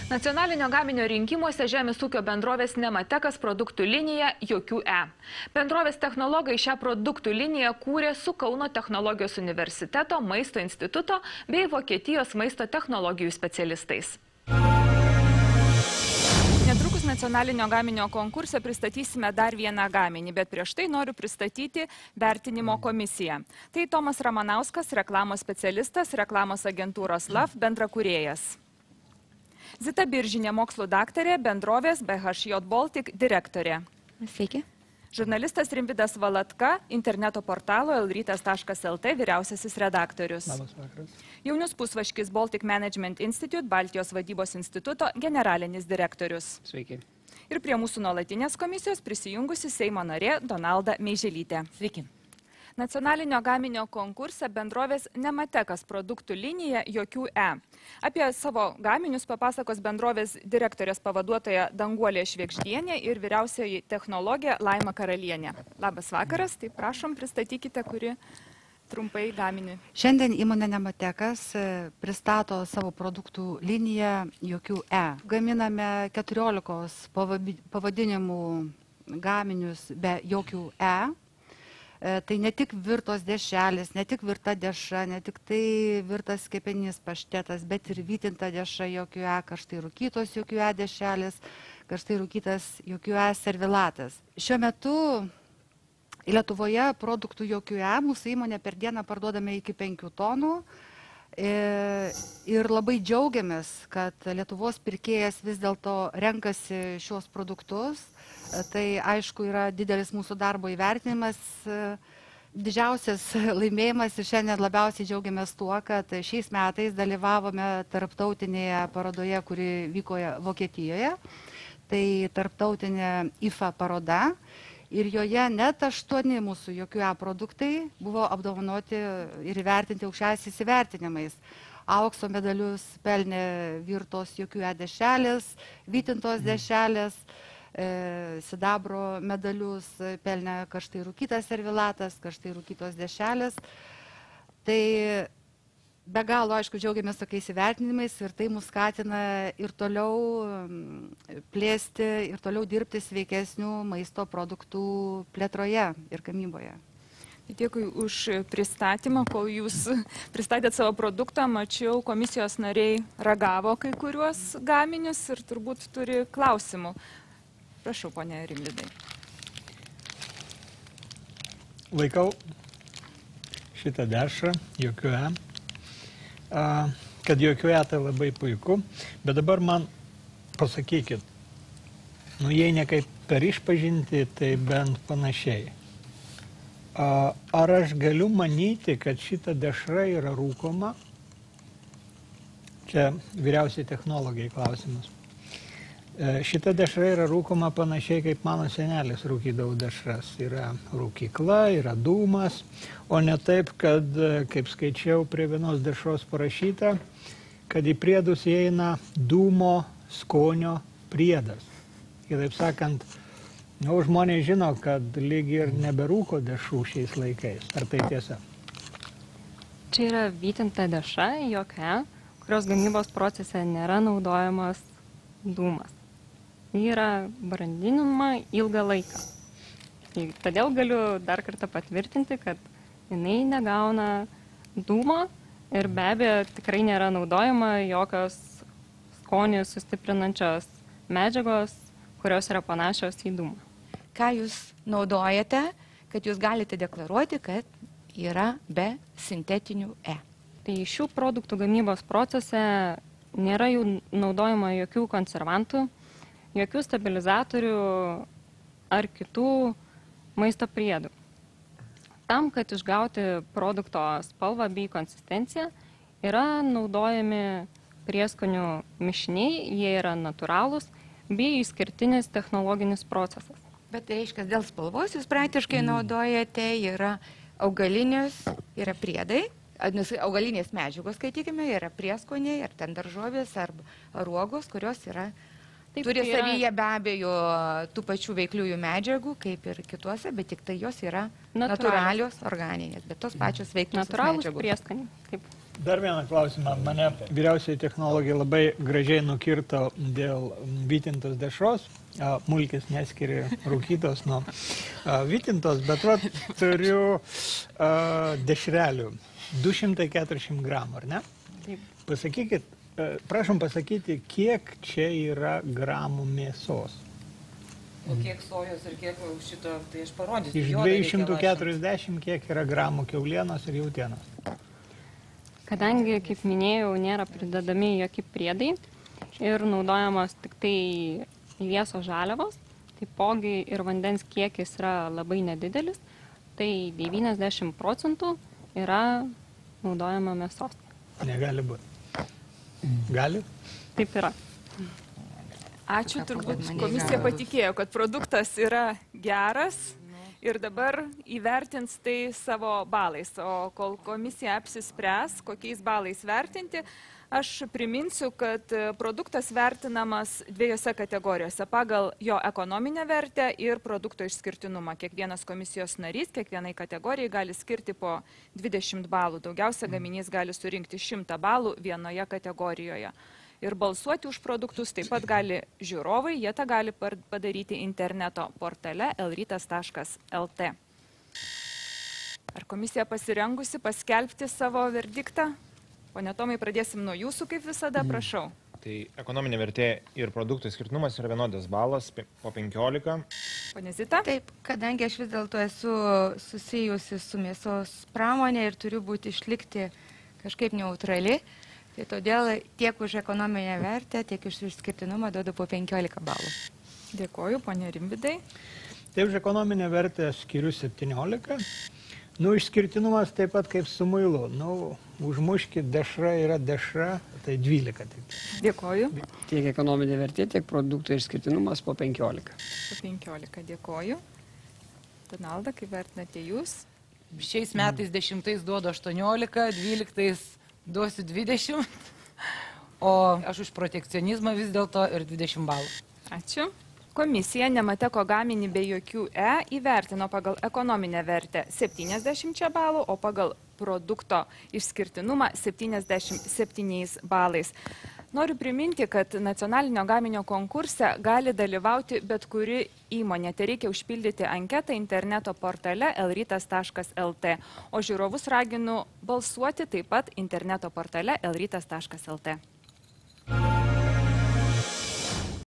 Nacionalinio gaminio rinkimuose žemės ūkio bendrovės Nematekas produktų linija jokių E. Bendrovės technologai šią produktų liniją kūrė su Kauno technologijos universiteto, maisto instituto bei Vokietijos maisto technologijų specialistais. Netrukus nacionalinio gaminio konkurse pristatysime dar vieną gaminį, bet prieš tai noriu pristatyti vertinimo komisiją. Tai Tomas Ramanauskas, reklamos specialistas, reklamos agentūros LAF bendrakūrėjas. Zita Biržinė, mokslų daktarė, bendrovės BHJ Baltic direktorė. Sveiki. Žurnalistas Rimvydas Valatka, interneto portalo elrytas.lt vyriausiasis redaktorius. Labas vakaras. Jaunius Pusvaškis, Baltic Management Institute, Baltijos vadybos instituto generalinis direktorius. Sveiki. Ir prie mūsų nuolatinės komisijos prisijungusi Seimo narė Donalda Meiželytė. Sveiki. Nacionalinio gaminio konkurse bendrovės Nematekas produktų linija jokių E. Apie savo gaminius papasakos bendrovės direktorės pavaduotoja Danguolė Švėgždienė ir vyriausioji technologė Laima Karalienė. Labas vakaras, tai prašom pristatykite, kuri trumpai gaminį. Šiandien įmonė Nematekas pristato savo produktų liniją jokių E. Gaminame 14 pavadinimų gaminius be jokių E. Tai ne tik virtos dešelės, ne tik virta deša, ne tik tai virtas kepeninis paštetas, bet ir vytinta deša jokių E, karštai rūkytos jokių E dešelės, karštai rūkytas jokių E servilatas. Šiuo metu Lietuvoje produktų jokių E mūsų įmonė per dieną parduodame iki 5 tonų. Ir labai džiaugiamės, kad Lietuvos pirkėjas vis dėlto renkasi šios produktus. Tai aišku yra didelis mūsų darbo įvertinimas, didžiausias laimėjimas ir šiandien labiausiai džiaugiamės tuo, kad šiais metais dalyvavome tarptautinėje parodoje, kuri vyko Vokietijoje. Tai tarptautinė IFA paroda. Ir joje net 8 mūsų jokių E produktai buvo apdovanoti ir įvertinti aukščiausiais įvertinimais. Aukso medalius pelnė virtos jokių E dešelės, vytintos dešelės, sidabro medalius pelnė karštai rūkytas servilatas, karštai rūkytos dešelės. Tai be galo, aišku, džiaugiamės tokiais įvertinimais ir tai mus skatina ir toliau plėsti ir toliau dirbti sveikesnių maisto produktų plėtroje ir gamyboje. Dėkui už pristatymą, kol jūs pristatėt savo produktą, mačiau, komisijos nariai ragavo kai kuriuos gaminius ir turbūt turi klausimų. Prašau, ponė Rimvydai. Laikau šitą dešrą, jokių E. Kad jokių E tai labai puiku, bet dabar man pasakykit, jei ne kaip per išpažinti, tai bent panašiai. Ar aš galiu manyti, kad šita dešra yra rūkoma? Čia vyriausiai technologai klausimas. Šita dešra yra rūkoma panašiai, kaip mano senelis rūkydavo dešras. Yra rūkykla, yra dūmas, o ne taip, kad, kaip skaičiau, prie vienos dešros parašyta, kad į priedus įeina dūmo skonio priedas. Kitaip sakant, žmonės žino, kad lyg ir neberūko dešrų šiais laikais. Ar tai tiesa? Čia yra vytinta deša, jokia, kurios gamybos procese nėra naudojamas dūmas. Ji yra brandinama ilgą laiką. Todėl galiu dar kartą patvirtinti, kad jinai negauna dūmo ir be abejo tikrai nėra naudojama jokios skonį sustiprinančios medžiagos, kurios yra panašios į dūmą. Ką jūs naudojate, kad jūs galite deklaruoti, kad yra be sintetinių E? Tai šių produktų gamybos procese nėra jų naudojama jokių konservantų, jokių stabilizatorių ar kitų maisto priedų. Tam, kad išgauti produkto spalvą bei konsistenciją, yra naudojami prieskonių mišiniai, jie yra natūralūs, bei išskirtinis technologinis procesas. Bet tai reiškia, dėl spalvos jūs praktiškai naudojate, yra augalinius, yra priedai, augalinės medžiagos, skaitykime, yra prieskoniai, ar ten daržovės, ar uogos, kurios yra turi savyje be abejo tų pačių veikliųjų medžiagų, kaip ir kituose, bet tik tai jos yra natūralios organinės, bet tos pačios veiklios medžiagos. Natūralūs prieskoniai. Dar vieną klausimą. Mane vyriausiai technologija labai gražiai nukirto dėl vytintos dešros. Mulkis neskiria rūkytos nuo vytintos, bet va turiu dešrelių. 240 gramų, ar ne? Taip. Pasakykit, prašom pasakyti, kiek čia yra gramų mėsos. O kiek sojos ir kiek šito, tai aš parodysiu. Iš Jodą reikia 240 kiek yra gramų kiaulienos ir jautienos. Kadangi, kaip minėjau, nėra pridedami jokie priedai ir naudojamos tik tai liesos žaliavos, taipogi ir vandens kiekis yra labai nedidelis, tai 90% yra naudojama mėsos. Negali būti. Gali? Taip yra. Ačiū, Ką turbūt pagal mane komisija gali. patikėjo, kad produktas yra geras ir dabar įvertins tai savo balais. O kol komisija apsispręs, kokiais balais vertinti, aš priminsiu, kad produktas vertinamas dviejose kategorijose - pagal jo ekonominę vertę ir produkto išskirtinumą. Kiekvienas komisijos narys kiekvienai kategorijai gali skirti po 20 balų. Daugiausia gaminys gali surinkti 100 balų vienoje kategorijoje. Ir balsuoti už produktus taip pat gali žiūrovai, jie tą gali padaryti interneto portale elrytas.lt. Ar komisija pasirengusi paskelbti savo verdiktą? Pone Tomai, pradėsim nuo jūsų, kaip visada, prašau. Tai ekonominė vertė ir produktų skirtumas yra vienodas balas po 15. Pone Zita? Taip, kadangi aš vis dėlto esu susijusi su mėsos pramonė ir turiu būti išlikti kažkaip neutrali, tai todėl tiek už ekonominę vertę, tiek už išskirtinumą duodu po 15 balų. Dėkoju, ponė Rimvidai. Tai už ekonominę vertę skiriu 17. Nu, išskirtinumas taip pat kaip su muilu. Nu, užmuškit, dešra yra dešra, tai 12. Taip. Dėkoju. Tiek ekonominė vertė, tiek produktų išskirtinumas po 15. Po 15 dėkoju. Donalda, kaip vertinate jūs? Šiais metais 10 duodu 18, 12 duosiu 20, o aš už protekcionizmą vis dėlto ir 20 balų. Ačiū. Komisija Nemateko gaminį be jokių įvertino pagal ekonominę vertę 70 balų, o pagal produkto išskirtinumą 77 balais. Noriu priminti, kad nacionalinio gaminio konkurse gali dalyvauti bet kuri įmonė. Tai reikia užpildyti anketą interneto portale elrytas.lt, o žiūrovus raginu balsuoti taip pat interneto portale elrytas.lt.